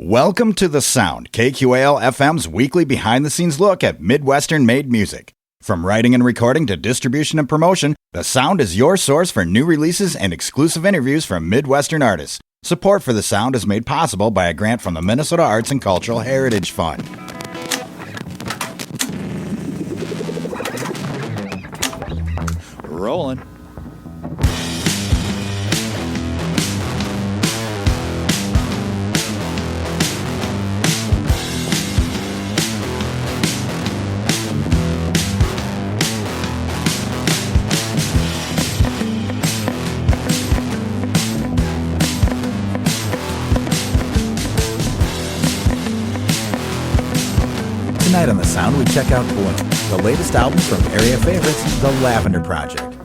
Welcome to The Sound, KQAL FM's weekly behind-the-scenes look at Midwestern-made music. From writing and recording to distribution and promotion, The Sound is your source for new releases and exclusive interviews from Midwestern artists. Support for The Sound is made possible by a grant from the Minnesota Arts and Cultural Heritage Fund. Rolling. Tonight on The Sound, we check out Bloom, the latest album from area favorites, the Lavender Project.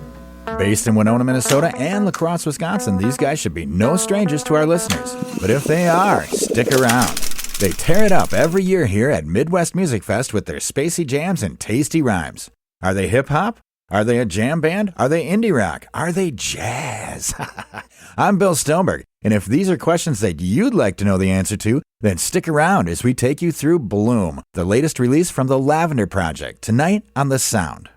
Based in Winona, Minnesota and LaCrosse, Wisconsin, these guys should be no strangers to our listeners. But if they are, stick around. They tear it up every year here at Midwest Music Fest with their spacey jams and tasty rhymes. Are they hip-hop? Are they a jam band? Are they indie rock? Are they jazz? I'm Bill Stoneberg, and if these are questions that you'd like to know the answer to, then stick around as we take you through Bloom, the latest release from the Lavender Project, tonight on The Sound.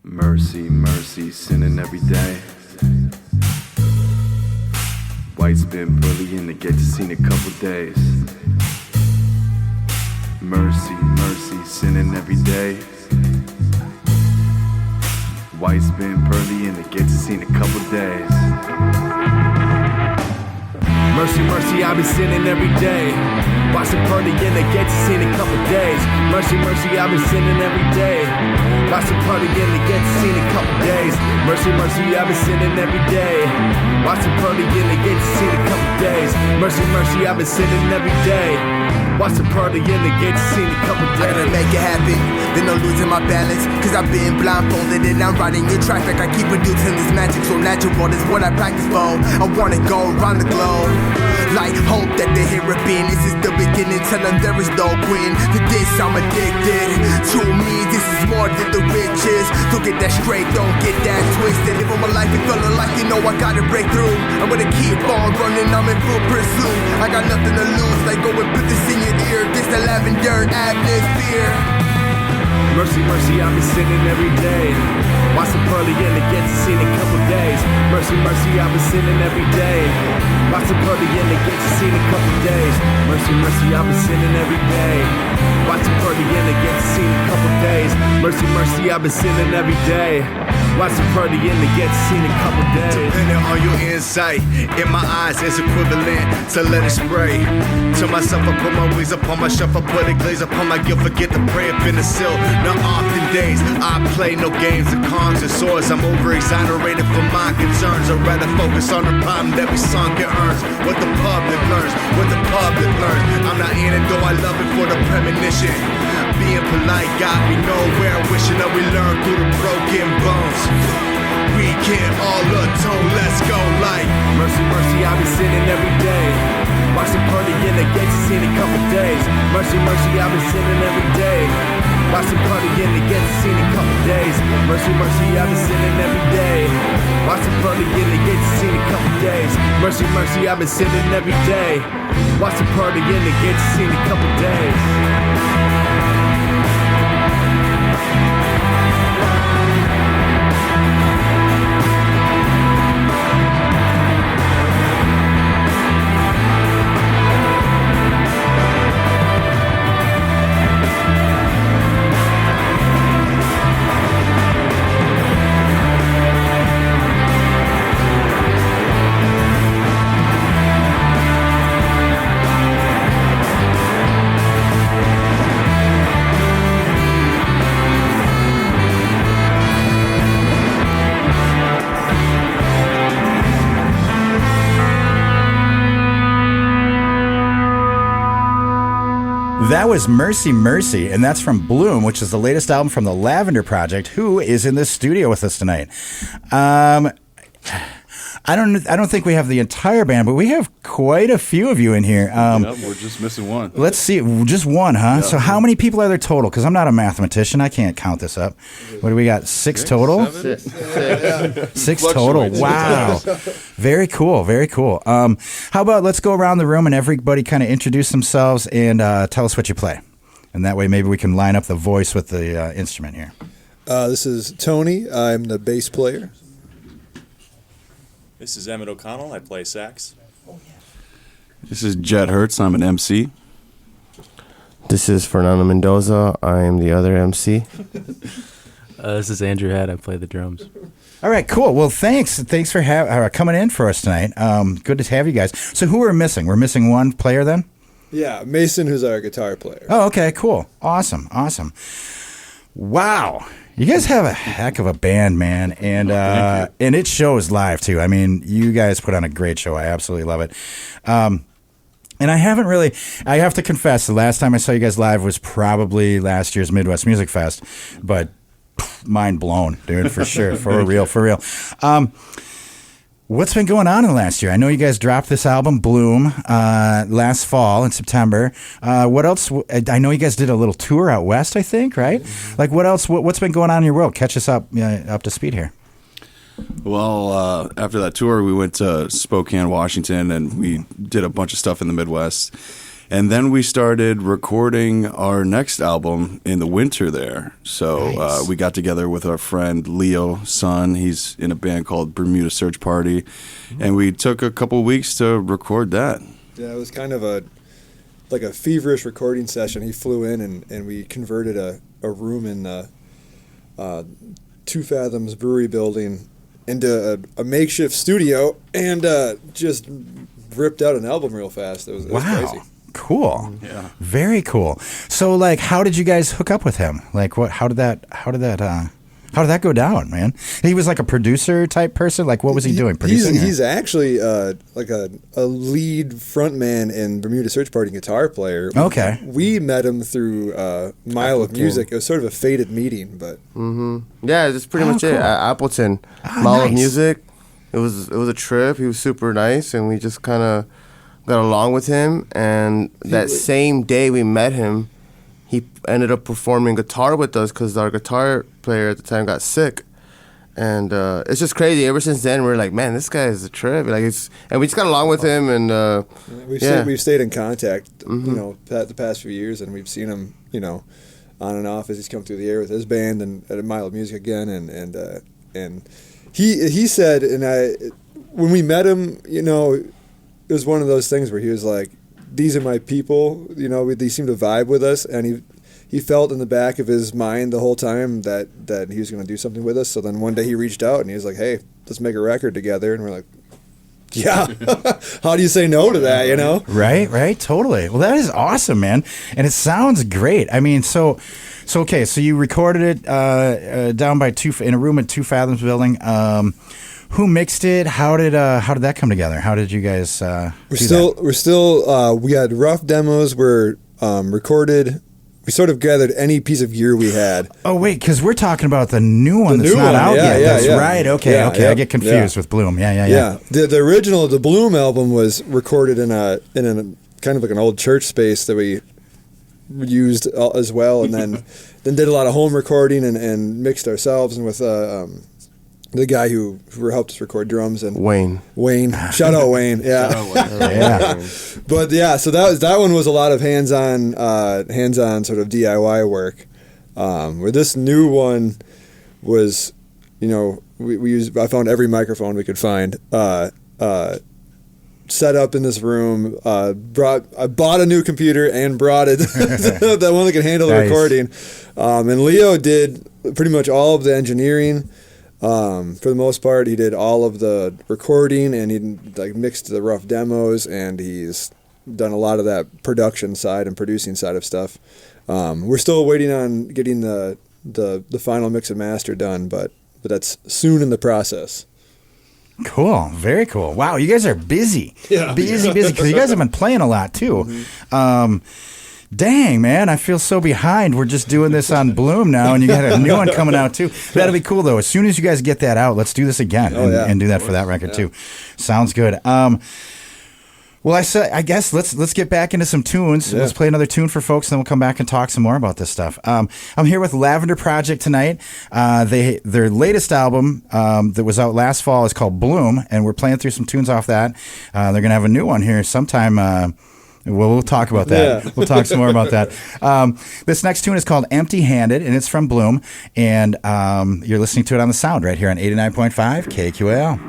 Mercy, mercy, sinning every day. White's been bullying to get to see in a couple days. Mercy, mercy, sinning every day. White's been bullying to get to see in a couple days. Mercy, mercy, I've been sinning every day. Watch the party and they get to see in a couple days. Mercy, mercy, I've been sinning every day. Watch the party and they get to see in a couple days. Mercy, mercy, I've been sinning every day. Watch the party and they get to see in a couple days. Mercy, mercy, I've been sinning every day. Watch the party and they get to see in a couple days. I gotta make it happen, then I'm losing my balance. Cause I've been blindfolded and I'm riding in traffic. I keep producing this magic so natural, is what I practice for. I wanna go around the globe, like hope that they hear it being. This is the beginning, tell them there is no queen. To this I'm addicted, to me this is more than the riches. So get that straight, don't get that twisted. Live on my life and feeling like you know I gotta break through. I'm gonna keep on running, I'm in full pursuit. I got nothing to lose, like go and put this in your ear. This the lavender atmosphere. Mercy, mercy, I've been sinning every day. Watch the pearly and it gets to see in a couple days. Mercy, mercy, I've been sinning every day. Watch the pearly and it gets to see in a couple days. Mercy, mercy, I've been sinning every day. Watch the pearly and it gets to see in a couple days. Mercy, mercy, I've been sinning every day. Watch the party and it gets to see in a couple days. Depending on your insight, in my eyes it's equivalent to let it spray. To myself I put my wings upon my shelf, I put a glaze upon my gift, forget to pray up in the sill. Not often days, I play no games of cons and swords. I'm over-exonerated for my concerns. I'd rather focus on the problem that we sunk and earns. What the public learns, what the public learns. I'm not in it though I love it for the premonition. Being polite got me nowhere, wishing that we learn through the broken bones. We can't all atone, let's go like mercy, mercy, I've been sinning every day. Watch the party and it gets to see in a couple days. Mercy, mercy, I've been sinning every day. Watch the party and it gets to see in a couple days. Mercy, mercy, I've been sinning every day. Watch the party and it gets to see in a couple days. Mercy, mercy, I've been sinning every day. Watch the party and it gets to see in a couple days. That was Mercy Mercy, and that's from Bloom, which is the latest album from the Lavender Project, who is in this studio with us tonight. I don't think we have the entire band, but we have quite a few of you in here. We're just missing one. Let's see, just one, huh? Yeah. So how many people are there total? Because I'm not a mathematician. I can't count this up. What do we got? Six total? Six total. Wow. Very cool. Very cool. How about let's go around the room and everybody kind of introduce themselves and tell us what you play. And that way maybe we can line up the voice with the instrument here. This is Tony. I'm the bass player. This is Emmett O'Connell. I play sax. This is Jet Hertz. I'm an MC. This is Fernando Mendoza. I am the other MC. This is Andrew Head. I play the drums. All right, cool. Well, thanks for coming in for us tonight. Good to have you guys. So who are we missing? We're missing one player then? Yeah, Mason, who's our guitar player. Oh, okay, cool. Awesome. Wow. You guys have a heck of a band, man, and it shows live too. I mean, you guys put on a great show. I absolutely love it. And I have to confess, the last time I saw you guys live was probably last year's Midwest Music Fest, but mind blown, dude, for sure, for real. What's been going on in the last year? I know you guys dropped this album, Bloom, last fall in September. What else? I know you guys did a little tour out west, I think, right? Like, what else? What's been going on in your world? Catch us up to speed here. Well, after that tour, we went to Spokane, Washington, and we did a bunch of stuff in the Midwest. And then we started recording our next album in the winter there. So Nice. We got together with our friend Leo Sun. He's in a band called Bermuda Search Party. And we took a couple weeks to record that. Yeah, it was kind of a feverish recording session. He flew in and we converted a room in the Two Fathoms Brewery building into a makeshift studio and just ripped out an album real fast. It was crazy. Cool. Yeah. Very cool. So, like, how did you guys hook up with him? Like, how did that go down, man? He was like a producer type person. Like, what was he doing? Producing? He's actually like a lead frontman in Bermuda Search Party, guitar player. Okay. We met him through Mile of Music. It was sort of a fated meeting, but Yeah, that's pretty much it. Cool. At Appleton, Oh, Mall of nice. Music. It was a trip. He was super nice, and we just kind of got along with him. And that same day we met him, he ended up performing guitar with us because our guitar player at the time got sick. And it's just crazy. Ever since then, we're like, man, this guy is a trip. Like, and we just got along with him. And we've stayed in contact, you know, the past few years, and we've seen him, you know, on and off as he's come through the air with his band and at a Mile of Music again. And he said, and when we met him, you know, it was one of those things where he was like, these are my people, you know, they seem to vibe with us, and he felt in the back of his mind the whole time that he was going to do something with us. So then one day he reached out and he was like, hey, let's make a record together. And we're like, yeah, how do you say no to that, you know? Right, totally. Well, that is awesome, man, and it sounds great. I mean, so okay, so you recorded it down by in a room at Two Fathoms building. Who mixed it? How did that come together? How did you guys? We had rough demos. We're recorded. We sort of gathered any piece of gear we had. Oh wait, because we're talking about the new one that's not out yet. That's right. Okay. I get confused with Bloom. Yeah. The original, the Bloom album was recorded in a kind of like an old church space that we used as well, and then did a lot of home recording and mixed ourselves and with the guy who helped us record drums and Wayne. Shout out Wayne. Yeah. But yeah, so that one was a lot of hands-on sort of DIY work. Where this new one was, you know, I found every microphone we could find. Set up in this room. I bought a new computer and brought it the one that could handle the recording. And Leo did pretty much all of the engineering. For the most part, he did all of the recording and he mixed the rough demos, and he's done a lot of that production side and producing side of stuff. We're still waiting on getting the final mix and master done, but that's soon in the process. Cool. Very cool. Wow, you guys are busy. Yeah. Busy, because you guys have been playing a lot, too. Dang, man, I feel so behind. We're just doing this on Bloom now, and you got a new one coming out, too. That'll be cool, though. As soon as you guys get that out, let's do this again and do that for that record, too. Sounds good. Well, I guess let's get back into some tunes. Yeah. Let's play another tune for folks, and then we'll come back and talk some more about this stuff. I'm here with Lavender Project tonight. Their latest album that was out last fall is called Bloom, and we're playing through some tunes off that. They're going to have a new one here sometime. We'll talk about that. Yeah. We'll talk some more about that. This next tune is called Empty Handed, and it's from Bloom, and you're listening to it on the Sound right here on 89.5 KQAL.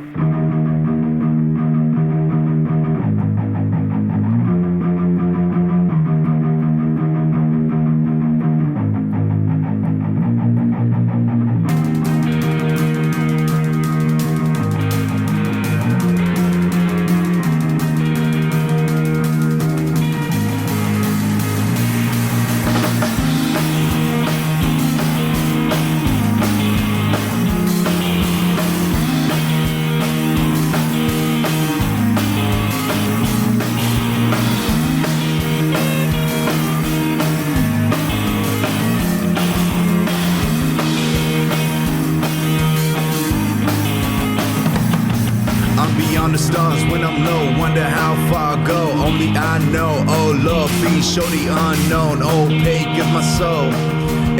Show the unknown, opaque is my soul,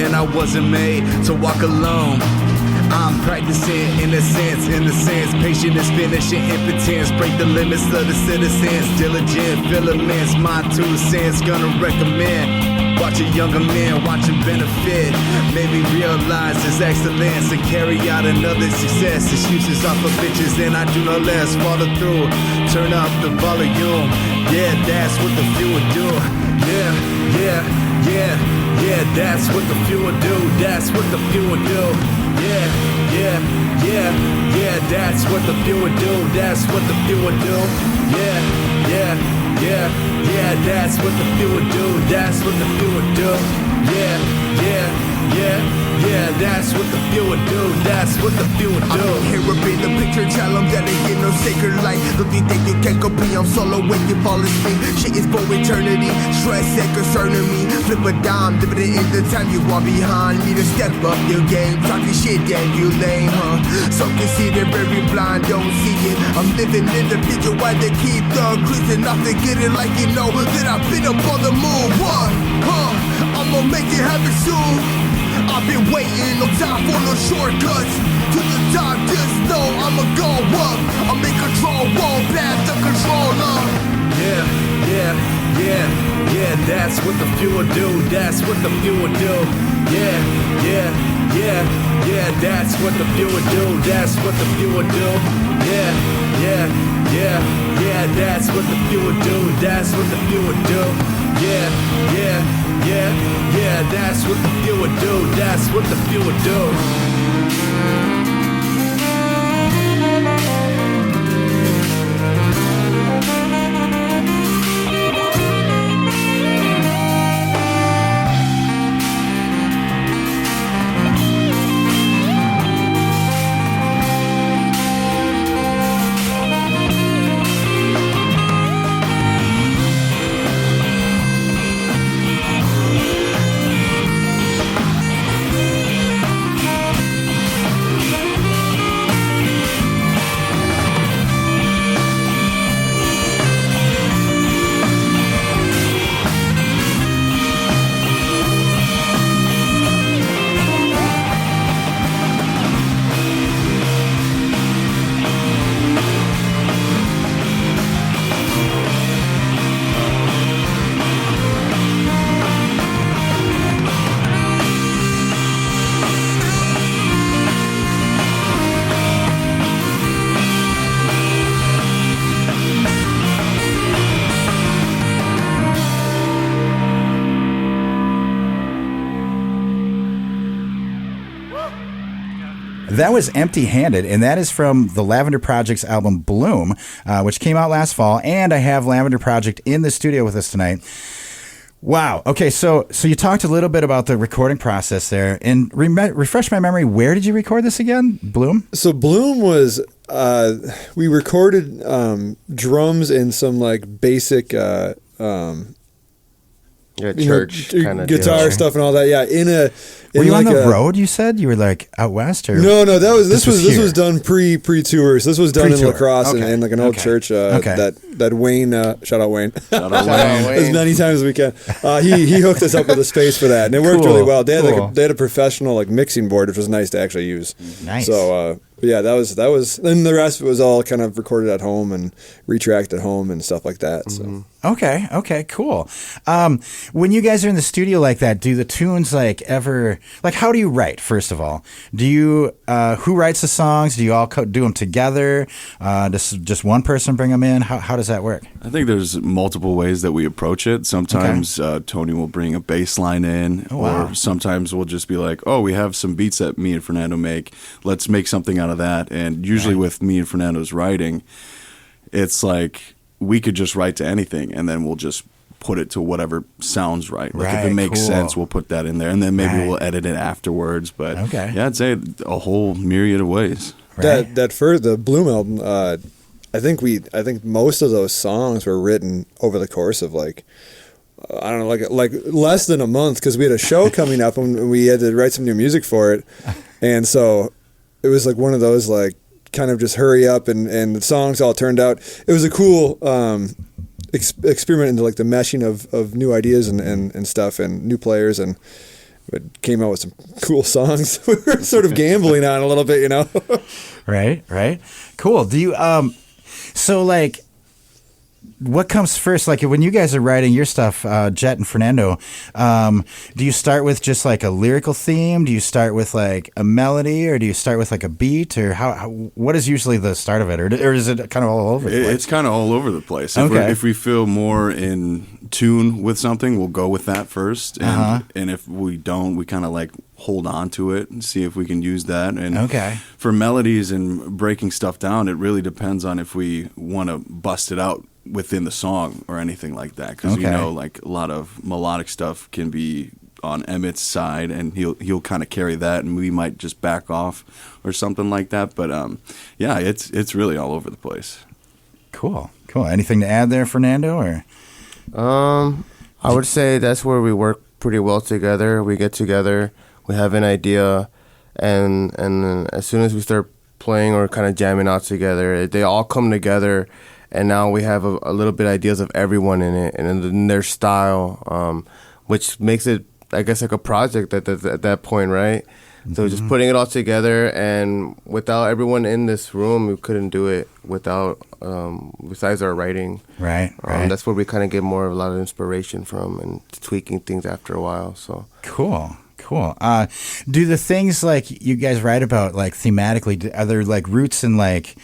and I wasn't made to walk alone. I'm practicing innocence, patient is finishing impotence. Break the limits of the citizens, diligent filaments. My 2 cents gonna recommend. Watch a younger man, watch him benefit. Maybe realize his excellence and carry out another success. Excuses off of bitches and I do no less. Follow through, turn up the volume. Yeah, that's what the few would do. Yeah, that's what the few would do. That's what the few would do. Yeah, that's what the few would do. That's what the few would do. Yeah, that's what the few would do. That's what the few would do. Yeah, that's what the few would do. That's what the few would do. I'm here up in the picture, tell them that they get no sacred light. Don't you think you can copy? I'm solo when you fall asleep. Shit is for eternity, stress ain't concerning me. Flip a dime, dip it in the time you are behind me to step up your game. Talking shit, damn you lame, huh? So can see they're very blind, don't see it. I'm living in the picture while they keep the cruising off to get it like you know that I've been up on the move. What? I'ma make it happen soon. I've been waiting, no time for no shortcuts. To the top, just know I'ma go up. I'm in control, won't pass the controller. Yeah, that's what the few would do. That's what the few would do. Yeah, that's what the few would do. That's what the few would do. Yeah, that's what the few would do. That's what the few would do. Yeah, that's what the few would do. That's what the few would do. That was Empty Handed, and that is from the Lavender Project's album Bloom, which came out last fall, and I have Lavender Project in the studio with us tonight. Wow. Okay, so you talked a little bit about the recording process there, and refresh my memory, where did you record this again, Bloom? So Bloom was, we recorded drums and some like basic church kind of guitar stuff and all that. Yeah, were you on the road? You said you were like out west, or no? This was done pre tours. This was done in LaCrosse in like an old church. That Wayne, shout out Wayne, as many times as we can. He hooked us up with a space for that, and it worked really well. They had a professional like mixing board, which was nice to actually use. Nice. So yeah, that was. Then the rest of it was all kind of recorded at home and retracked at home and stuff like that. So okay, cool. When you guys are in the studio like that, do the tunes like ever? Like, how do you write? First of all, do you who writes the songs? Do you all do them together? Does just one person bring them in? How does that work? I think there's multiple ways that we approach it. Sometimes Tony will bring a bass line in, or sometimes we'll just be like, oh, we have some beats that me and Fernando make. Let's make something out of that. And usually with me and Fernando's writing, it's like we could just write to anything, and then we'll just put it to whatever sounds right. Like if it makes sense, we'll put that in there, and then maybe we'll edit it afterwards. But yeah, I'd say a whole myriad of ways. That first the Bloom album, I think most of those songs were written over the course of like I don't know, like less than a month, because we had a show coming up and we had to write some new music for it, and so it was like one of those like kind of just hurry up and the songs all turned out. It was a cool experiment into like the meshing of new ideas and stuff and new players, and it came out with some cool songs. We were sort of gambling on a little bit, you know. Right. Cool. Do you so like what comes first? Like when you guys are writing your stuff, Jet and Fernando, do you start with just like a lyrical theme? Do you start with like a melody, or do you start with like a beat, or how what is usually the start of it, or is it kind of all over the place? It's kind of all over the place. If we feel more in tune with something, we'll go with that first, and if we don't, we kind of like hold on to it and see if we can use that. And for melodies and breaking stuff down, it really depends on if we want to bust it out within the song or anything like that, because you know, like a lot of melodic stuff can be on Emmett's side, and he'll kind of carry that, and we might just back off or something like that. But yeah, it's really all over the place. Cool. Anything to add there, Fernando? Or I would say that's where we work pretty well together. We get together, we have an idea, and as soon as we start playing or kind of jamming out together, they all come together. And now we have a little bit ideas of everyone in it and in their style, which makes it, I guess, like a project at that point, right? Mm-hmm. So just putting it all together, and without everyone in this room, we couldn't do it without, besides our writing. Right. That's where we kind of get a lot of inspiration from and tweaking things after a while. So Cool. Do the things like you guys write about, like thematically, are there like roots in like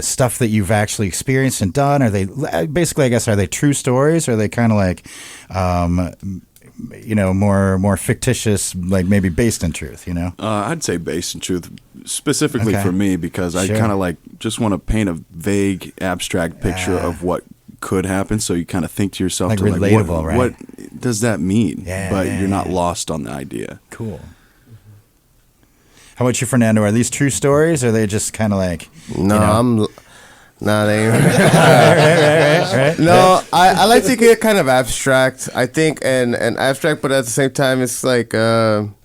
stuff that you've actually experienced and done? Are they basically, I guess, are they true stories? Or are they kind of like, more fictitious, like maybe based in truth, you know? I'd say based in truth, specifically for me, because I kind of like just want to paint a vague, abstract picture of what could happen. So you kind of think to yourself, like relatable, right? What does that mean? But you're not lost on the idea. Cool. How about you, Fernando? Are these true stories, or are they just kind of like... No, they ain't. Right. No, I like to get kind of abstract, I think, and abstract, but at the same time, it's like, I don't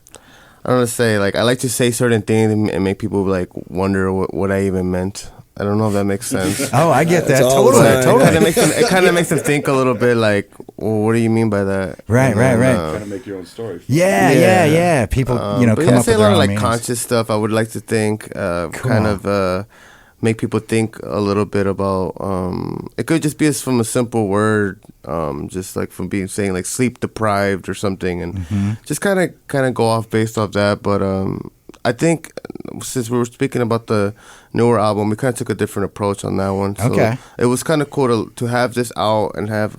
want to say, like, I like to say certain things and make people, like, wonder what I even meant. I don't know if that makes sense. Oh, I get that. Totally. It kind of makes them think a little bit like, well, what do you mean by that? Right. Kind of make your own story. Yeah. People, come up with their own I say a lot of like meanings. conscious stuff. I would like to think, kind of make people think a little bit about. It could just be from a simple word, just like from saying like sleep deprived or something, and just kind of go off based off that. But I think since we were speaking about the newer album, we kind of took a different approach on that one. So it was kind of cool to have this out and have,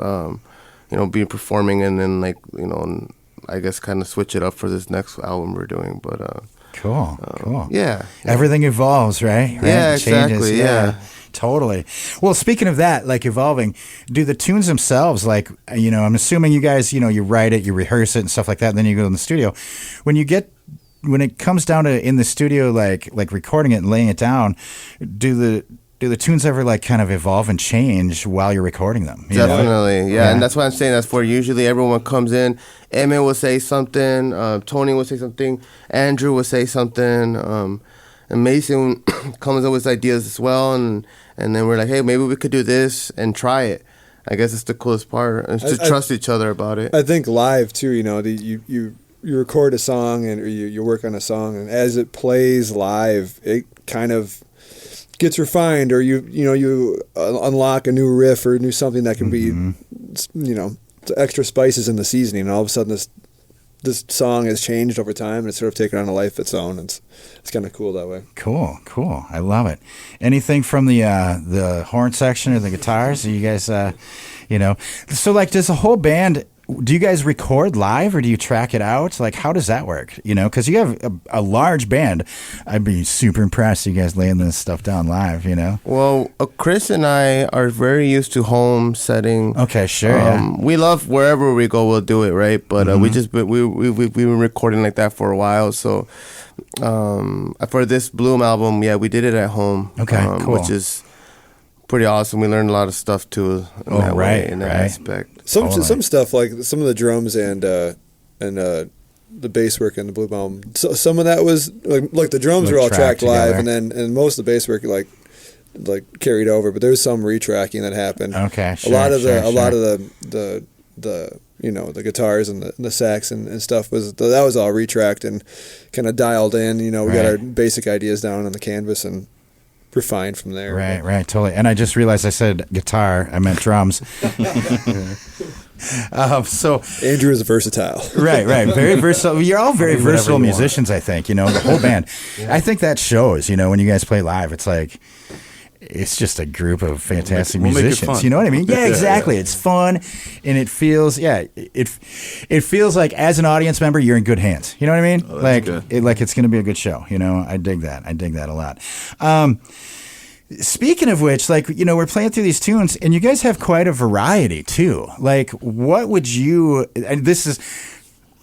be performing, and then like, I guess kind of switch it up for this next album we're doing. But cool. Yeah. Everything evolves, right? Yeah, Changes. exactly. Yeah. Totally. Well, speaking of that, like evolving, do the tunes themselves, like, I'm assuming you guys, you write it, you rehearse it and stuff like that, and then you go in the studio. When it comes down to in the studio, like recording it and laying it down, do the tunes ever like kind of evolve and change while you're recording them? You know? Definitely, yeah, and that's why I'm saying that's where usually everyone comes in. Emmett will say something, Tony will say something, Andrew will say something, and Mason comes up with ideas as well, and then we're like, hey, maybe we could do this and try it. I guess it's the coolest part, is to trust each other about it. I think live too, you know, you record a song or you work on a song, and as it plays live, it kind of gets refined, or you unlock a new riff or new something that can be, you know, extra spices in the seasoning, and all of a sudden this song has changed over time, and it's sort of taken on a life of its own. It's kind of cool that way. Cool. I love it. Anything from the horn section or the guitars? Are you guys, you know, so like, does the whole band? Do you guys record live or do you track it out? Like, how does that work? You know, because you have a large band. I'd be super impressed you guys laying this stuff down live, you know? Well, Chris and I are very used to home setting. Okay, sure. Yeah. We love wherever we go, we'll do it, right? But we've been recording like that for a while. So for this Bloom album, yeah, we did it at home. Okay, cool. Which is pretty awesome. We learned a lot of stuff too in that aspect. Some stuff, like some of the drums and the bass work in the Bloom album. So some of that was like the drums were all tracked live, and most of the bass work like carried over. But there was some retracking that happened. Okay, sure, a lot of the you know, the guitars and the sax and stuff was all retracked and kind of dialed in. You know, we got our basic ideas down on the canvas and refined from there. Right, totally. And I just realized I said guitar, I meant drums. So Andrew is versatile. Right. Very versatile. You're all very versatile musicians, I think, you know, the whole band. I think that shows, you know, when you guys play live, it's like, it's just a group of fantastic musicians. You know what I mean? Yeah, exactly. It's fun, and it feels it feels like as an audience member you're in good hands. You know what I mean? Like it's going to be a good show. You know, I dig that a lot. Speaking of which, like, you know, we're playing through these tunes, and you guys have quite a variety too. Like, what would you? And this is.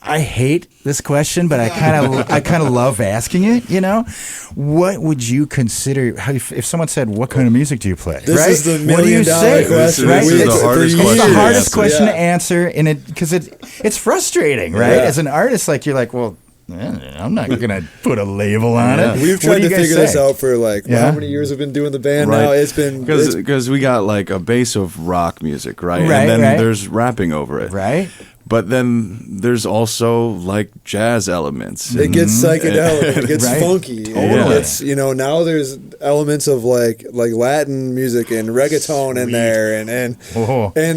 I hate this question, but I kind of love asking it. You know, what would you consider? If someone said, "What kind of music do you play?" This is the $1 million question. Right? This is the hardest question. It's the hardest question to answer, and it's frustrating, right? As an artist, like you're like, well, I'm not gonna put a label on it. We've tried to figure this out for how many years we've been doing the band now. It's been because we got like a base of rock music, right? And then there's rapping over it, right? But then there's also like jazz elements. It gets psychedelic. It gets funky. Totally. It's, you know, now there's elements of like Latin music and reggaeton in there, and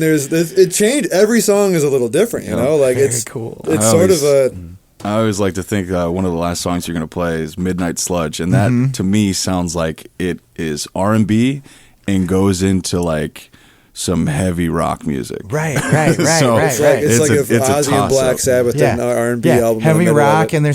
there's it changed. Every song is a little different. You know, like it's cool. It's sort of a. I always like to think one of the last songs you're going to play is Midnight Sludge, and that to me sounds like it is R&B and goes into like some heavy rock music. Right. It's like if Ozzy and Black Sabbath did an R&B album. Heavy rock, and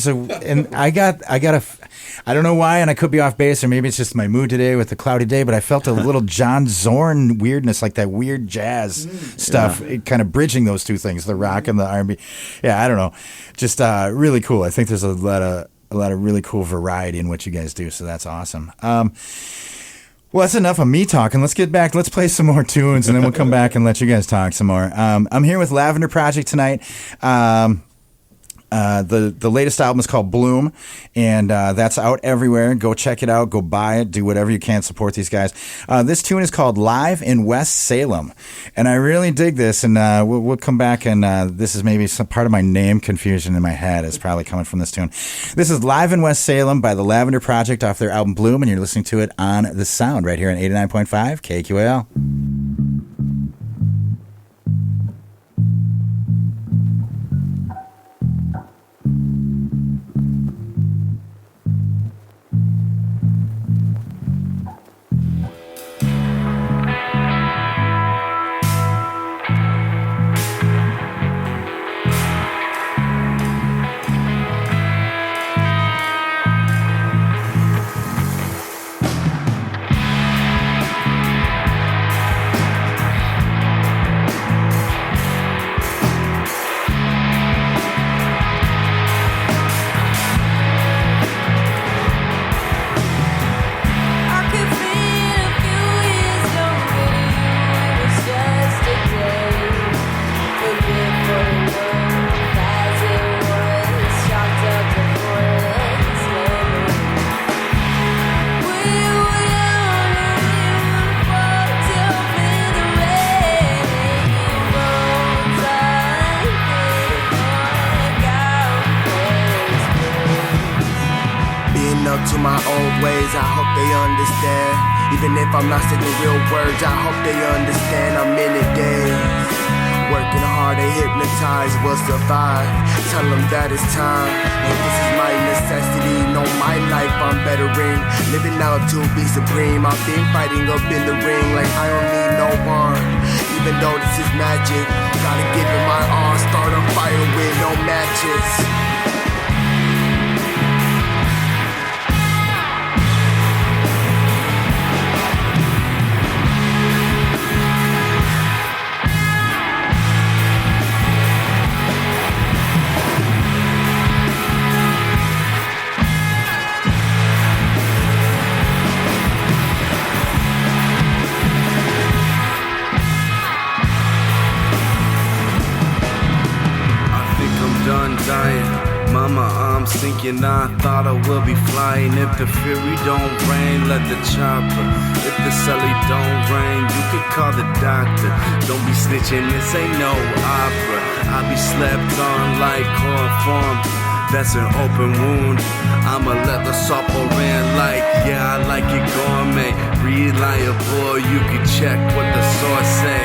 I don't know why, and I could be off base, or maybe it's just my mood today with the cloudy day, but I felt a little John Zorn weirdness, like that weird jazz stuff, kind of bridging those two things, the rock and the R&B. Yeah, I don't know. Just really cool. I think there's a lot of really cool variety in what you guys do, so that's awesome. Well, that's enough of me talking. Let's get back. Let's play some more tunes, and then we'll come back and let you guys talk some more. I'm here with Lavender Project tonight. The latest album is called Bloom, and that's out everywhere. Go check it out. Go buy it. Do whatever you can. Support these guys. This tune is called Live in West Salem, and I really dig this, and we'll come back, and this is maybe some part of my name confusion in my head is probably coming from this tune. This is Live in West Salem by the Lavender Project off their album Bloom, and you're listening to it on The Sound right here on 89.5 KQAL. up to my old ways, I hope they understand. Even if I'm not saying real words, I hope they understand. I'm in it days, working hard, they hypnotized, will survive. Tell them that it's time, and this is my necessity. Know my life I'm bettering, living out to be supreme. I've been fighting up in the ring like I don't need no one. Even though this is magic, gotta give it my all. Start a fire with no matches. Mama, I'm sinking, I thought I will be flying. If the fury don't rain, let the chopper. If the celly don't rain, you can call the doctor. Don't be snitching, this ain't no opera. I be slept on like chloroform, that's an open wound. I'ma let the salt pour in like, yeah, I like it gourmet. Reliable, you can check what the source say.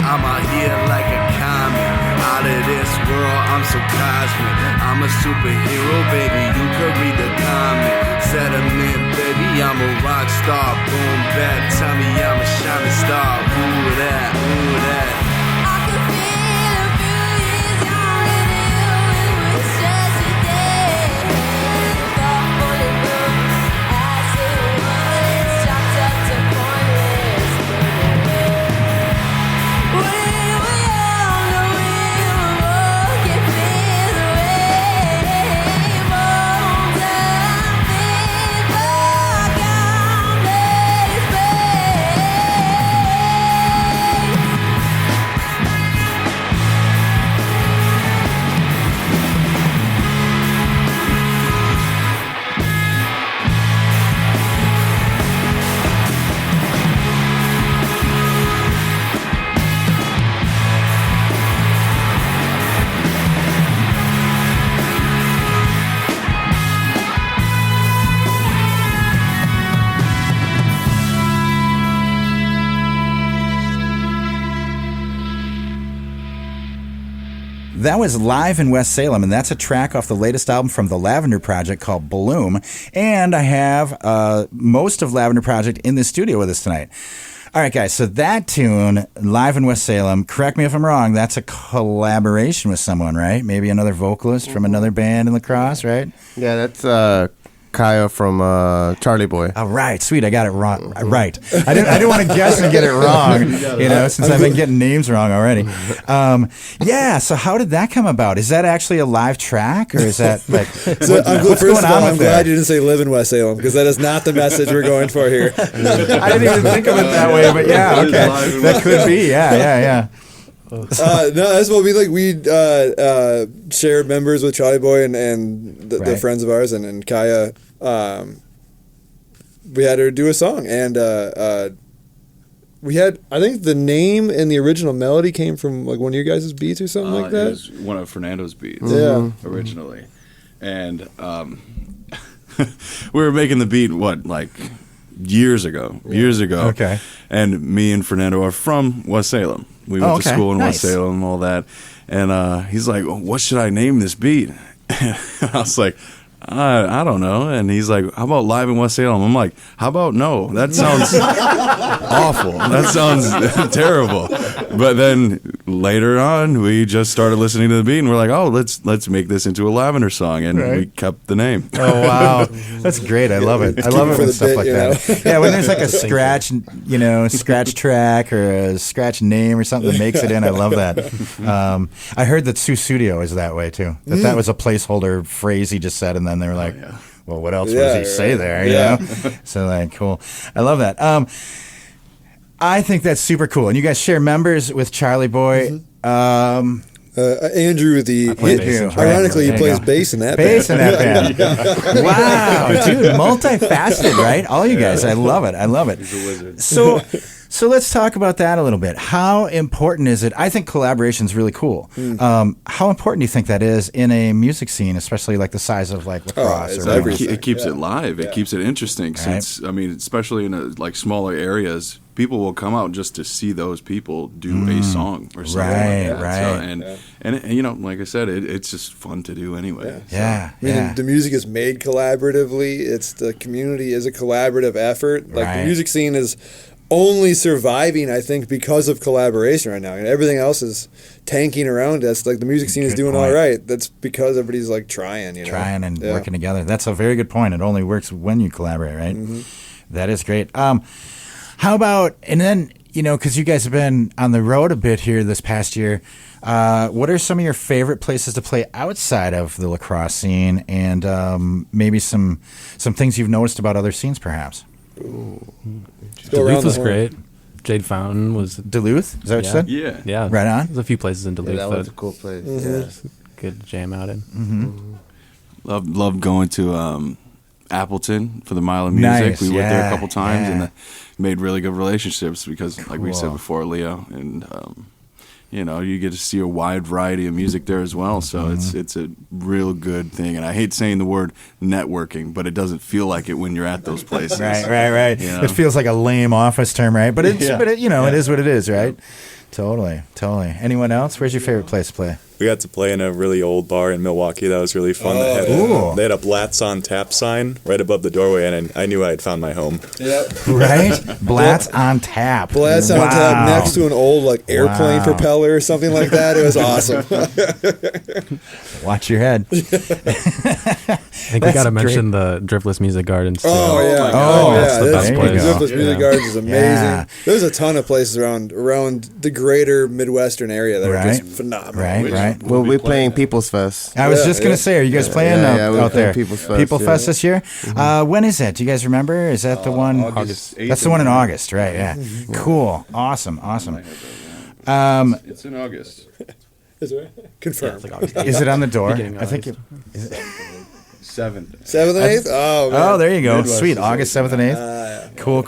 I'm out here like a comet, out of this world, I'm so cosmic. I'm a superhero, baby, you could read the comic. Sediment, baby, I'm a rock star. Boom, back, tell me I'm a shining star. Ooh, that, ooh, that. I can feel a few years younger than you. It was just a day. Thoughtful and books, as it was, chopped up to pointless. We were young, we were bold, can feel the rainbow. Time before countless space. That was live in West Salem, and that's a track off the latest album from the Lavender Project called Bloom. And I have most of Lavender Project in the studio with us tonight. All right, guys, so that tune, live in West Salem, correct me if I'm wrong, that's a collaboration with someone, right? Maybe another vocalist from another band in LaCrosse, right? Yeah, that's Kaya from Charlie Boy. All right, sweet. I got it wrong. Right. I didn't want to guess and get it wrong, since I've been getting names wrong already. Yeah, so how did that come about? Is that actually a live track, or is that like First of all, I'm glad you didn't say live in West Salem, because that is not the message we're going for here. I didn't even think of it that way, but yeah, okay. That could be, yeah. No, that's what we like. We shared members with Charlie Boy and the friends of ours, and Kaya. We had her do a song, and we had, I think the name and the original melody came from like one of your guys' beats or something like that. It was one of Fernando's beats, originally, and we were making the beat years ago. Okay. And me and Fernando are from West Salem. We went to school in West Salem and all that. And he's like, what should I name this beat? And I was like, I don't know. And he's like, how about Live in West Salem? I'm like, how about no? That sounds awful. That sounds terrible. But then later on, we just started listening to the beat, and we're like, oh, let's make this into a Lavender song, and we kept the name. Oh wow, that's great! I love it. I love it when stuff like that. Yeah, when there's like a scratch track or a scratch name or something that makes it in. I love that. I heard that Susudio is that way too. That was a placeholder phrase he just said, and then they were like, well, what else does he say there? You know? So like, cool. I love that. I think that's super cool. And you guys share members with Charlie Boy. Andrew, ironically, he plays bass in that band. band. Wow, dude, multifaceted, right? All you guys. I love it. He's a wizard. So let's talk about that a little bit. How important is it? I think collaboration is really cool. How important do you think that is in a music scene, especially like the size of like LaCrosse? It's or everything. It keeps it live. It keeps it interesting. Since I mean, especially in like smaller areas, people will come out just to see those people do a song or something Right, like that. right. So, and you know, like I said, it's just fun to do anyway. Yeah, I mean, the music is made collaboratively. It's the community is a collaborative effort. Like Right. the music scene is only surviving, I think, because of collaboration right now. And everything else is tanking around us. Like the music scene is Good doing point. all right. That's because everybody's like trying, you know, Trying and Yeah. working together. That's a very good point. It only works when you collaborate, right? That is great. How about, and then, you know, because you guys have been on the road a bit here this past year, what are some of your favorite places to play outside of the LaCrosse scene, and maybe some things you've noticed about other scenes, perhaps? Go around Duluth the was horn. great. Jade Fountain was Duluth? Is that what you said? Yeah. yeah, Right on. There's a few places in Yeah, Duluth that was a that cool place. good jam out in. Love going to Appleton for the Mile of Music. Nice, We went there a yeah, couple times yeah. and made really good relationships because, like we said Cool. before, Leo, and you know, you get to see a wide variety of music there as well. So it's a real good thing. And I hate saying the word networking, but it doesn't feel like it when you're at those places. Right. You know? It feels like a lame office term, right? But it's, Yeah. but it, you know, it is what it is, right? Totally. Anyone else? Where's your favorite place to play? We got to play in a really old bar in Milwaukee. That was really fun. Cool. They had a Blatz on tap sign right above the doorway, and I knew I had found my home. Right? Blatz on tap. Blast on Wow. tap next to an old like airplane Wow. propeller or something like that. It was awesome. Watch your head. I think we That's got to mention great. the Driftless Music Gardens. Too. Oh yeah, Oh, that's the best there you place. go. Driftless Music Gardens is amazing. Yeah. There's a ton of places around the greater Midwestern area that are Right. just phenomenal. Right. We'll be playing People's Fest. I was Yeah, just going to say, are you guys playing Yeah, we're out there? playing People's Fest, People yeah. Fest this year? When is that? Do you guys remember? Is that the one? August 8th That's the one in August, right? Yeah. Cool. Awesome. It's in August. Is it right? Confirmed. Is it on the door? Beginning of I think. 7th. 7th and 8th? Oh, man. Oh, there you go. Midwest Sweet. is August 7th and 8th. Cool.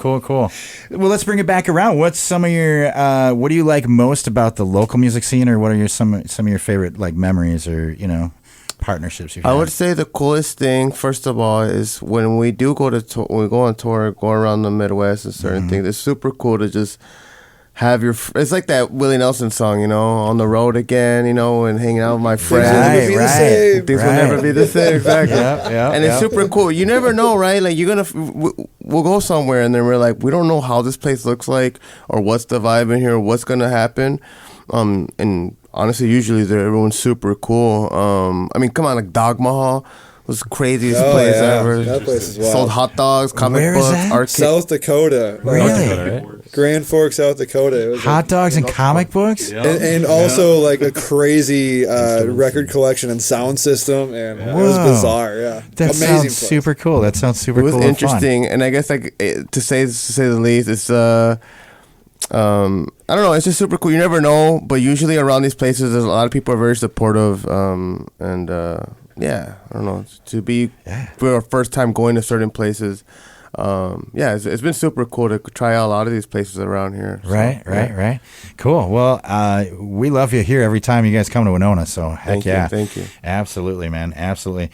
Well, let's bring it back around. What's some of your, what do you like most about the local music scene, or what are some of your favorite like memories or, you know, partnerships you've had? I would say the coolest thing, first of all, is when we do go to when we go on tour, go around the Midwest and certain things. It's super cool to just have your. It's like that Willie Nelson song, you know, on the road again, you know, and hanging out with my friends. Right, be the right. same. Things will never be the same, exactly. Yeah, And it's super cool. You never know, right? Like you're gonna, we'll go somewhere, and then we're like, we don't know how this place looks like, or what's the vibe in here, or what's gonna happen. And honestly, usually everyone's super cool. I mean, come on, like Dog Mahal was the craziest Oh, place yeah. ever. That place is wild. Sold hot dogs, comic Where is books, that? arcade. South Dakota. Really? Grand Forks, South Dakota. It was Hot dogs and comic books? and also like a crazy record collection and sound system, and it was Whoa. bizarre. Yeah, That amazing sounds place. super cool. That sounds super It was cool. and fun. interesting, and I guess like to say the least, it's I don't know, it's just super cool. You never know, but usually around these places, there's a lot of people are very supportive, and yeah, I don't know, to be for our first time going to certain places. Yeah, it's been super cool to try out a lot of these places around here. So, Right. Cool. Well, we love you here every time you guys come to Winona. So heck Thank you. Absolutely, man. Absolutely.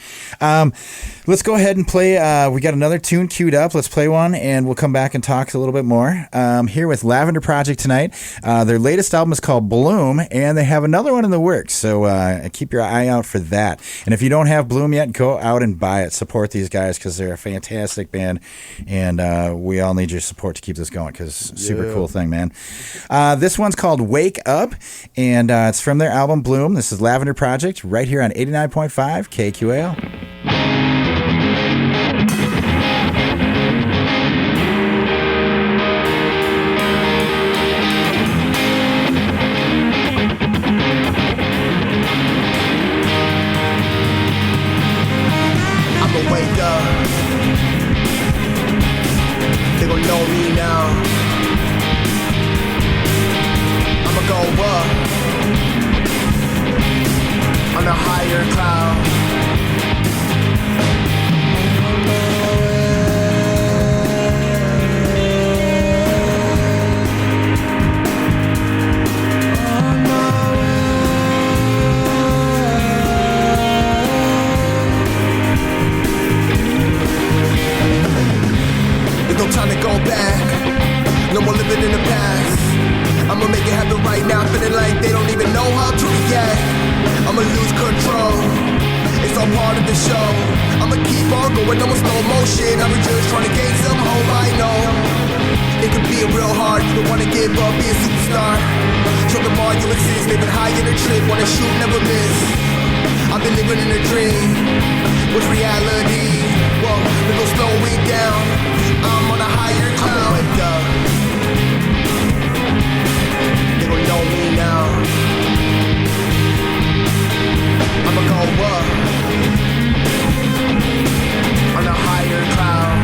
Let's go ahead and play. We got another tune queued up. Let's play one, and we'll come back and talk a little bit more. Here with Lavender Project tonight. Their latest album is called Bloom, and they have another one in the works. So keep your eye out for that. And if you don't have Bloom yet, go out and buy it. Support these guys because they're a fantastic band. And we all need your support to keep this going because super cool thing, man. This one's called Wake Up, and it's from their album Bloom. This is Lavender Project right here on 89.5 KQAL. I'ma wake up. They gon' know me now. I'ma go up on a higher cloud. part of the show. I'ma keep on going, no more slow motion. I'm just trying to gain some hope, I know. It could be real hard, you don't wanna give up, be a superstar. Show them all you exist, living high in a trip, wanna shoot, never miss. I've been living in a dream, what's reality? Whoa, we gon' slow me down, I'm on a higher cloud. I'ma wake up, they gon' know me now. I'ma go up, on a higher cloud.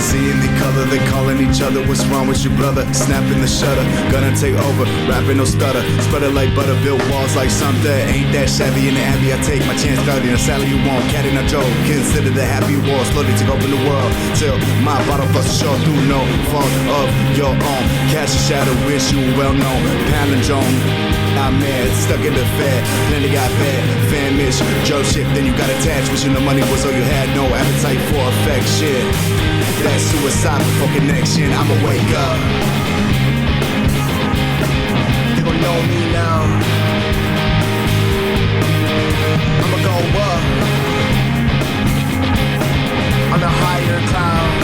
Seeing the color, they calling each other. What's wrong with you, brother? Snapping the shutter, gonna take over. Rapping no stutter, spread it like butter. Build walls like something. Ain't that shabby in the abbey? I take my chance, studying a salary you want. Cat in a joke, consider the happy war. Slowly take over the world till my bottle busts short through no fault of your own. Cast a shadow, wish you well known. Palindrome. I'm mad, stuck in the fad, plenty got bad, famish, Joe shit, then you got attached, wishing the money was all you had, no appetite for affection. That's suicide before connection, I'ma wake up. They gon' know me now. I'ma go up on a higher cloud.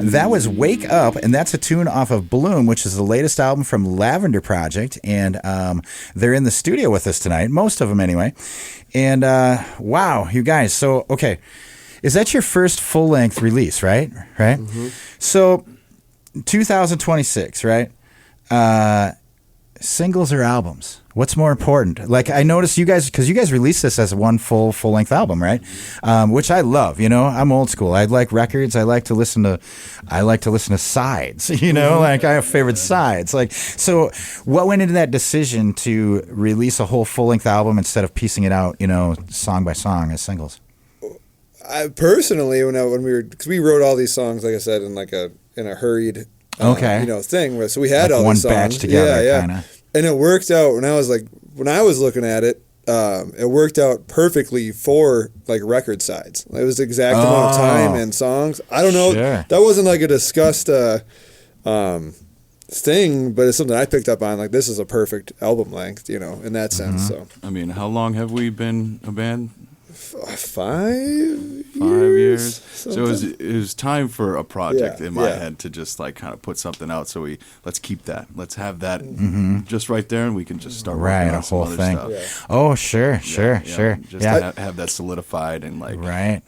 That was Wake Up, and that's a tune off of Bloom, which is the latest album from Lavender Project, and they're in the studio with us tonight, most of them anyway. And wow, you guys, so, okay, is that your first full-length release, right? Right? Mm-hmm. So, 2026, right? Singles or albums? What's more important? Like, I noticed you guys, because you guys released this as one full-length album, right? Which I love. You know, I'm old school. I like records. I like to listen to sides. You know, like I have favorite sides. Like, so what went into that decision to release a whole full-length album instead of piecing it out, you know, song by song as singles? I personally, because we wrote all these songs, like I said, in a hurried, thing. So we had like all one these songs. batch together, kinda. And it worked out when I was looking at it, it worked out perfectly for like record sides. It was the exact amount of time and songs. I don't know. Sure. That wasn't like a discussed thing, but it's something I picked up on. Like, this is a perfect album length, you know, in that sense. So I mean, how long have we been a band? 5 years. Something. So it was time for a project in my Yeah. head to just like kind of put something out. So let's keep that. Let's have that just right there, and we can just start working on a some whole other thing. stuff. Yeah. Oh, sure. Just have that solidified and like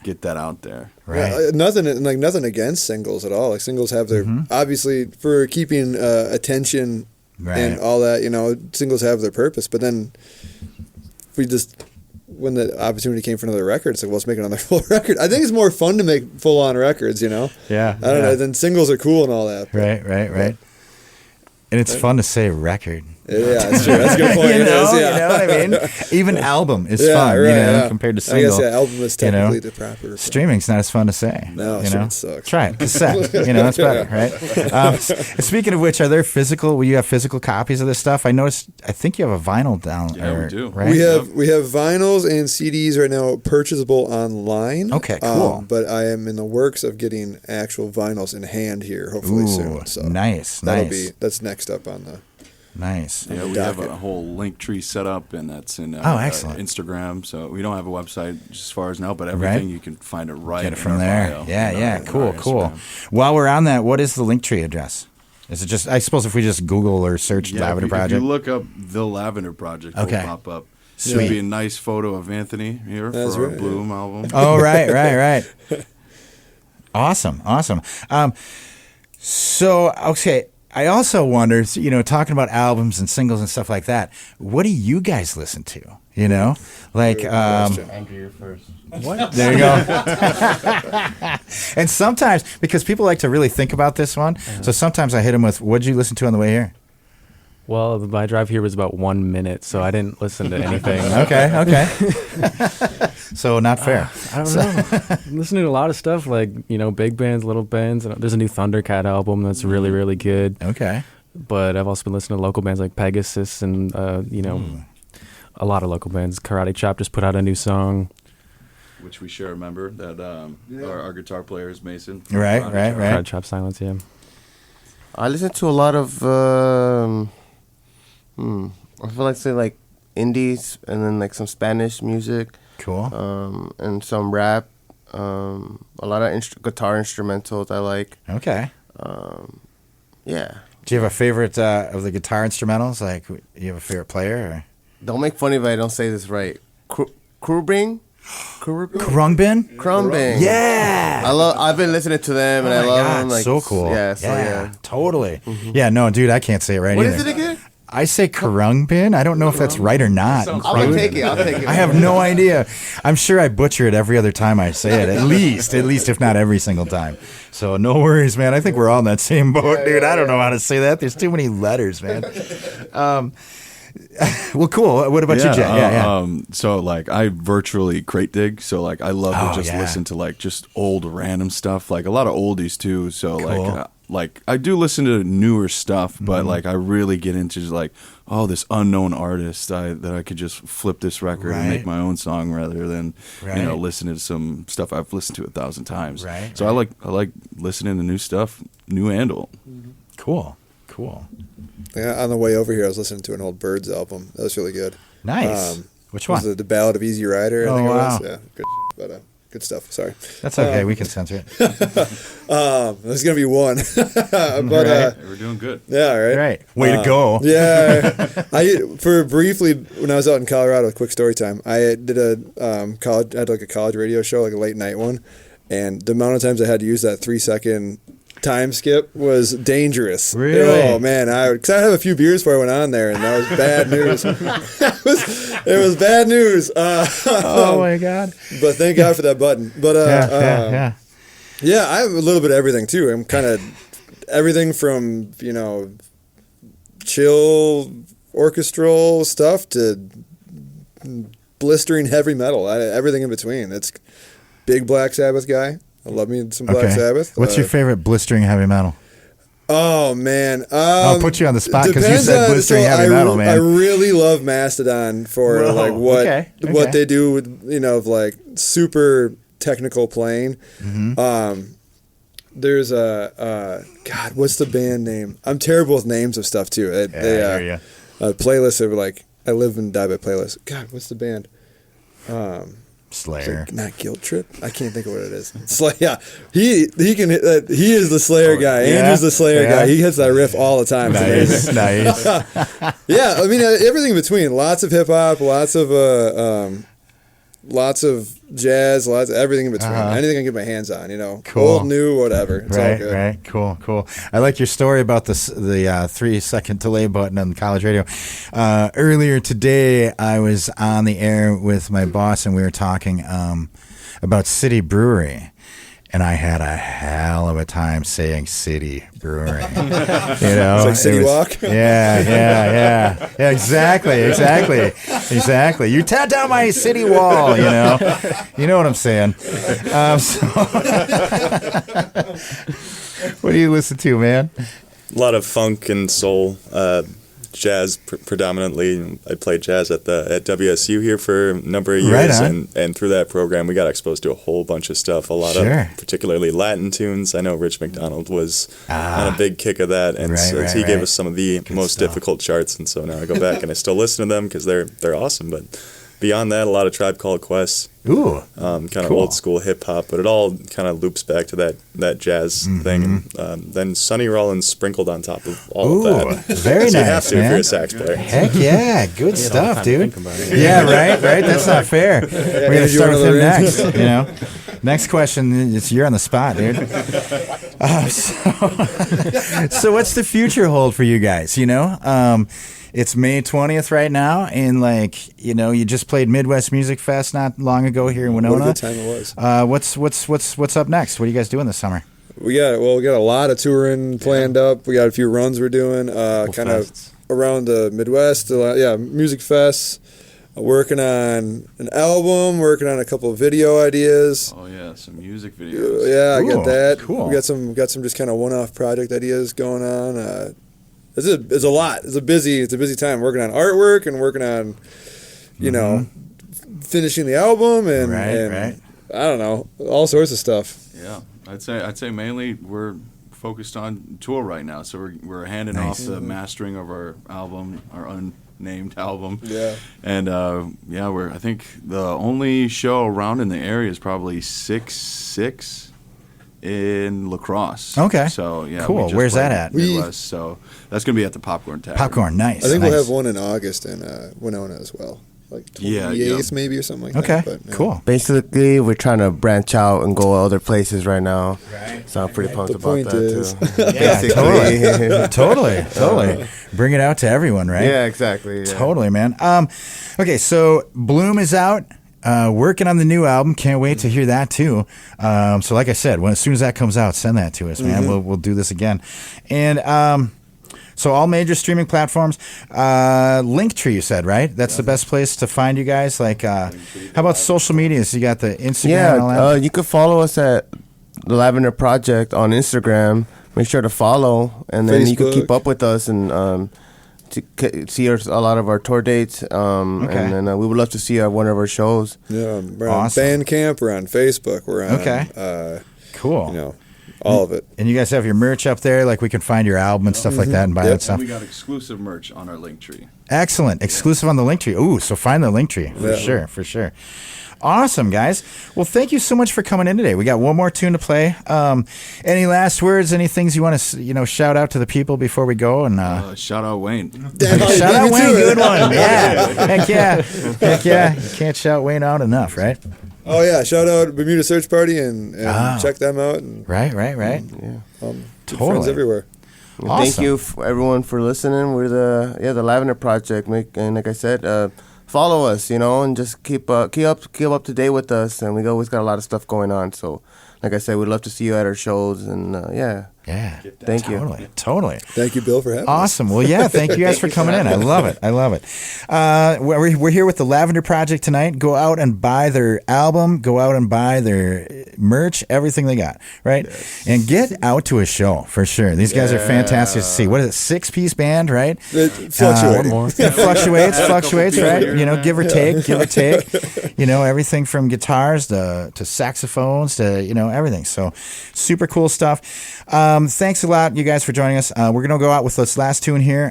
get that out there. Right. Yeah, nothing against singles at all. Like, singles have their obviously for keeping attention and all that. You know, singles have their purpose. But then when the opportunity came for another record, it's like, well, let's make another full record. I think it's more fun to make full on records. You know. Yeah. I don't know. Then singles are cool and all that. Right. And it's fun to say record. Yeah, that's true. That's a good point. you It know, is, yeah. you know what I mean? Even album is Yeah, fun, right, you know, yeah. compared to I guess single. album is you know? technically the proper. Streaming's not as fun to say. No, you sure, know? it sucks. Try it. Cassette. You know, that's better, right? Speaking of which, are there physical? Will you have physical copies of this stuff? I noticed. I think you have a vinyl down. Yeah, we do. Right? We have vinyls and CDs right now purchasable online. Okay, cool. But I am in the works of getting actual vinyls in hand here, hopefully Ooh, soon. So nice. that's next up on the. Nice. Yeah, we have a whole link tree set up, and that's in excellent. Instagram. So we don't have a website as far as now, but everything you can find it right. Get it in from our there. bio, Yeah. in Cool. our Instagram. While we're on that, what is the link tree address? Is it just? I suppose if we just Google or search Lavender Project. If you look up the Lavender Project, Okay. it'll pop up. Sweet. It'll be a nice photo of Anthony here That's for our right, Bloom album. Oh, right. Awesome. So, okay, I also wonder, you know, talking about albums and singles and stuff like that, what do you guys listen to? You know, like, Andrew, you're first. what? There you go. And sometimes, because people like to really think about this one, so sometimes I hit them with, what'd you listen to on the way here? Well, my drive here was about 1 minute, so I didn't listen to anything. Okay. So not fair. I don't know. I'm listening to a lot of stuff, like, you know, big bands, little bands. There's a new Thundercat album that's really, really good. Okay. But I've also been listening to local bands like Pegasus and, you know, a lot of local bands. Karate Chop just put out a new song. Which we share a member that our guitar player is Mason. Right. Karate Chop Silence, yeah. I listen to a lot of, I feel like say like indies and then like some Spanish music. Cool. And some rap. A lot of guitar instrumentals I like. Okay. Yeah. Do you have a favorite of the guitar instrumentals? Like, you have a favorite player? Or? Don't make fun if I don't say this right. Krubing? Krungbin? Krumbing. Yeah. I've been listening to them and I love them. Like, so cool. Yeah. Totally. Yeah, no, dude, I can't say it right What either. is it again? I say Krungbin. I don't know if that's right or not. I'll take it. I have no idea. I'm sure I butcher it every other time I say it. At least if not every single time. So no worries, man. I think we're all in that same boat, dude. I don't know how to say that. There's too many letters, man. Well, cool. What about you, Jay? Yeah. So like I virtually crate dig. So like I love to just listen to like just old random stuff, like a lot of oldies too. So Cool. like I do listen to newer stuff, but like I really get into just like, oh, this unknown artist that I could just flip this record and make my own song rather than you know listening to some stuff I've listened to 1,000 times. Right. So I like listening to new stuff, new and old. Cool. Yeah, on the way over here, I was listening to an old Birds album. That was really good. Nice. Which Was one? it the Ballad of Easy Rider? I think wow. it was. Yeah, good. But good stuff. Sorry. That's okay. We can censor it. There's gonna be one. But We're doing good. yeah, right. Right. Way to go. Yeah, for briefly when I was out in Colorado, quick story time. I did a college. I had like a college radio show, like a late night one, and the amount of times I had to use that 3-second time skip was dangerous. Really? Oh man, because I had a few beers before I went on there, and that was bad news. it was bad news. Oh my God. But thank God for that button. But Yeah. yeah, I have a little bit of everything too. I'm kind of everything from, you know, chill orchestral stuff to blistering heavy metal. Everything in between. It's big Black Sabbath guy. I love me some Black Sabbath. What's your favorite blistering heavy metal? Oh man, I'll put you on the spot because you depends said blistering heavy metal, man. I really love Mastodon for Whoa, like what okay. they do with, you know, like super technical playing. There's a God, what's the band name? I'm terrible with names of stuff too. I hear ya. Playlists are like I live and die by playlists. God, what's the band? Slayer. Like, not Guilt Trip. I can't think of what it is. Yeah, he can. He is the Slayer guy. Yeah? Andrew's the Slayer Yeah? guy. He hits that riff all the time. It's amazing. Nice. Yeah, I mean everything in between. Lots of hip hop. Lots of jazz. Lots of everything in between. Anything I can get my hands on. You know, Cool. old, new, whatever. It's all good. Right. Cool. I like your story about the 3-second delay button on college radio. Earlier today, I was on the air with my boss, and we were talking about City Brewery. and I had a hell of a time saying City Brewing. You know, It's like City it was- Walk. Yeah, exactly. You tear down my city wall. You know what I'm saying. So what do you listen to, man? A lot of funk and soul, jazz predominantly. I played jazz at WSU here for a number of Right years, on. and through that program we got exposed to a whole bunch of stuff. A lot Sure. of particularly Latin tunes. I know Rich McDonald was on a big kick of that, and Right, he gave right. us some of the most stuff. difficult charts. And so now I go back and I still listen to them because they're awesome. But beyond that, a lot of Tribe Called Quest. Ooh, Kind of Cool. old school hip hop, but it all kind of loops back to that jazz Mm-hmm. thing. Then Sonny Rollins sprinkled on top of all Ooh, of that. very So you nice, have to man. if you're a sax player. Heck yeah, good stuff, dude. think about it. Yeah, right. That's not fair. We're gonna Andrew, start with him another next. You know, next question. You're on the spot, dude. So what's the future hold for you guys? You know, it's May 20th right now, and you just played Midwest Music Fest not long ago here in Winona. What a good time it was. What's up next? What are you guys doing this summer? We got a lot of touring planned up. We got a few runs we're doing, kind of fests. around the Midwest. Music fests. Working on an album. Working on a couple of video ideas. Oh yeah, some music videos. Yeah, I Cool, get that. cool. We got some just kind of one-off project ideas going on. It's a lot. It's a busy time working on artwork and working on, finishing the album and, Right, and right. I don't know, all sorts of stuff. Yeah, I'd say mainly we're focused on tour right now. So we're handing Nice. off the mastering of our album, our unnamed album. Yeah. And I think the only show around in the area is probably 6-6 in LaCrosse. Okay. So yeah, Cool. we just Where's that played at? Midwest, so that's gonna be at the Popcorn Tavern. Popcorn, nice. I think nice. we'll have one in August in Winona as well, like 28th maybe or something like Okay, that. But, yeah. cool. Basically, we're trying to branch out and go other places right now. So I'm pretty pumped The about point that is- too. Yeah, Basically. totally. Bring it out to everyone, right? Yeah, exactly. Yeah. Totally, man. Okay, so Bloom is out, working on the new album. Can't wait to hear that too. So, like I said, as soon as that comes out, send that to us, man. We'll do this again. And so, all major streaming platforms. Linktree, you said, right? That's the best place to find you guys. How about social medias? You got the Instagram. and all Yeah, that? you could follow us at the Lavender Project on Instagram. Make sure to follow, and then you can Facebook. keep up with us and see a lot of our tour dates. Okay. And then we would love to see you at one of our shows. Yeah, we're Awesome. on Bandcamp. We're on Facebook. We're on Okay. Cool. all of it. And you guys have your merch up there, we can find your album and stuff like that and buy that stuff. And we got exclusive merch on our Linktree. Excellent. Exclusive on the Linktree. Ooh, so find the Linktree for sure. Awesome, guys. Well, thank you so much for coming in today. We got one more tune to play. Any last words? Any things you want to, shout out to the people before we go? And Shout out Wayne. shout out Wayne. Good one. Yeah. Heck yeah. You can't shout Wayne out enough, right? Oh yeah, shout out Bermuda Search Party and Ah. check them out. And Right. good Totally. friends everywhere. Well, Thank Awesome. you everyone for listening. We're the Lavender Project. And like I said, follow us, and just keep up to date with us. And we always got a lot of stuff going on. So, like I said, we'd love to see you at our shows. And Yeah. Thank you. Totally. Thank you, Bill, for having us. Awesome. Well, yeah, thank you guys for coming in. I love it. We're here with the Lavender Project tonight. Go out and buy their album. Go out and buy their merch, everything they got, right? And get out to a show for sure. These guys are fantastic to see. What is it, 6-piece band, right? It fluctuated. More. It fluctuates, right? Give or take. Everything from guitars to saxophones to, everything. So super cool stuff. Thanks a lot, you guys, for joining us. We're going to go out with this last tune here.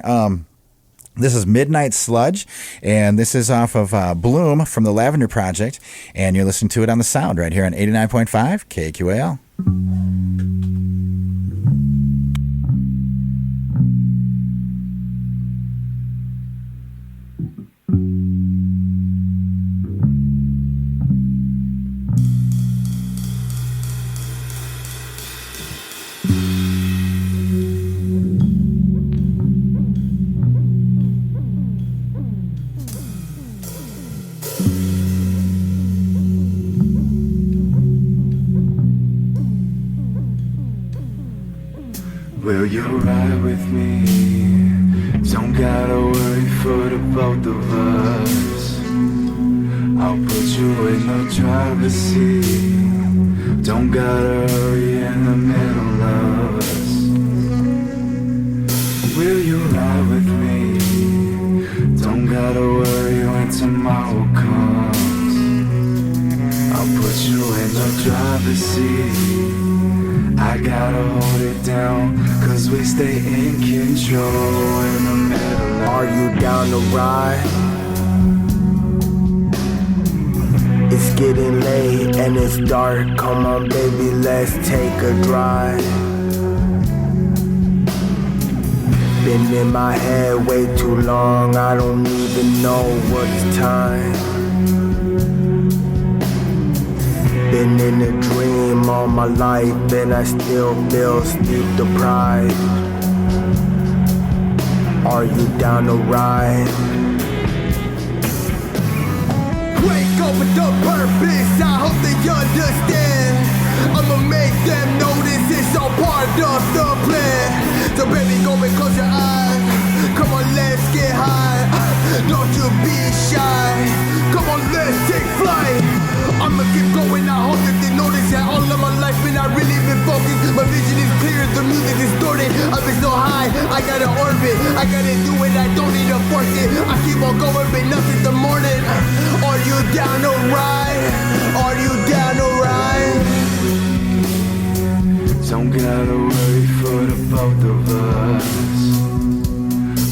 This is Midnight Sludge, and this is off of Bloom from the Lavender Project, and you're listening to it on the Sound right here on 89.5 KQAL. Will you ride with me? Don't gotta worry for the both of us. I'll put you in the driver's seat. Don't gotta hurry in the middle of us. Will you ride with me? Don't gotta worry when tomorrow comes. I'll put you in the driver's seat. I gotta hold it down, cause we stay in control in the middle. Are you down to ride? It's getting late and it's dark. Come on baby, let's take a drive. Been in my head way too long, I don't even know what's time. Been in a dream all my life and I still feel sleep deprived. Are you down to ride? Wake up with the purpose, I hope they understand. I'ma make them notice it's all part of the plan. So baby, go and close your eyes. Come on, let's get high. Don't you be shy. Come on, let's take flight. I'ma keep going, I hope that they notice that all of my life been I really been focused. My vision is clear, the music is distorted. I've been so high, I gotta orbit. I gotta do it, I don't need to force it. I keep on going, but nothing's the morning. Are you down to ride? Are you down to ride? Don't gotta worry for the both of us.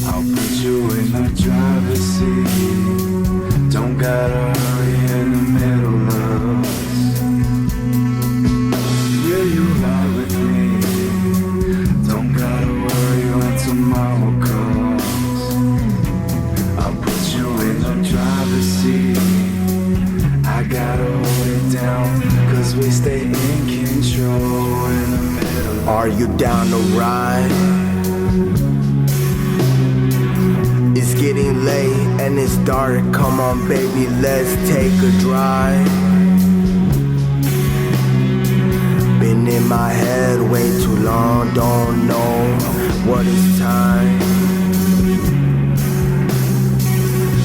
I'll put you in the driver's seat. Don't gotta hurry in the middle of us. Will you ride with me? Don't gotta worry when tomorrow comes. I'll put you in the driver's seat. I gotta hold it down, cause we stay in control in the middle. Are you down to ride? It's getting late and it's dark. Come on baby, let's take a drive. Been in my head way too long, don't know what is time.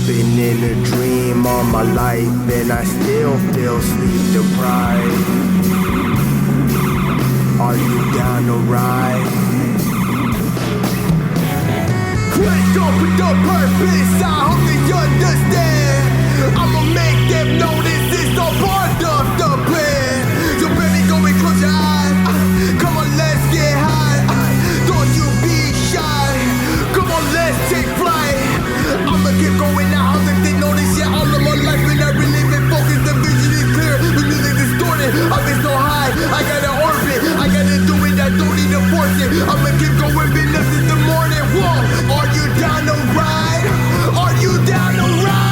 Been in a dream all my life and I still feel sleep deprived. Are you down to ride? Wake up with the purpose, I hope they understand. I'ma make them notice it's all part of the plan. So baby, go and close your eyes. Come on, let's get high. Don't you be shy. Come on, let's take flight. I'ma keep going, I hope that they notice. Yeah, all of my life and I really been focused. The vision is clear, the music distorted. I've been so high, I gotta orbit. I gotta do it, I don't need to force it. I'ma keep going, but nothing's the morning. Whoa, are you down to ride? Are you down to ride?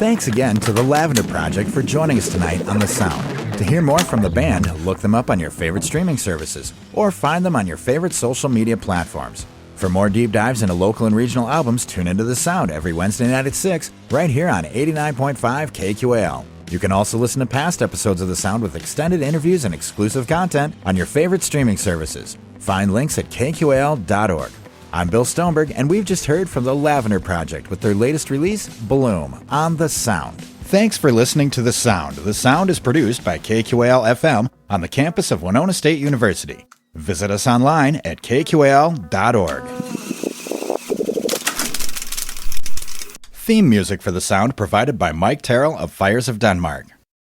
Thanks again to the Lavender Project for joining us tonight on The Sound. To hear more from the band, look them up on your favorite streaming services or find them on your favorite social media platforms. For more deep dives into local and regional albums, tune into The Sound every Wednesday night at 6, right here on 89.5 KQAL. You can also listen to past episodes of The Sound with extended interviews and exclusive content on your favorite streaming services. Find links at KQAL.org. I'm Bill Stoneberg, and we've just heard from the Lavender Project with their latest release, Bloom, on The Sound. Thanks for listening to The Sound. The Sound is produced by KQAL-FM on the campus of Winona State University. Visit us online at KQAL.org. Theme music for The Sound provided by Mike Terrell of Fires of Denmark.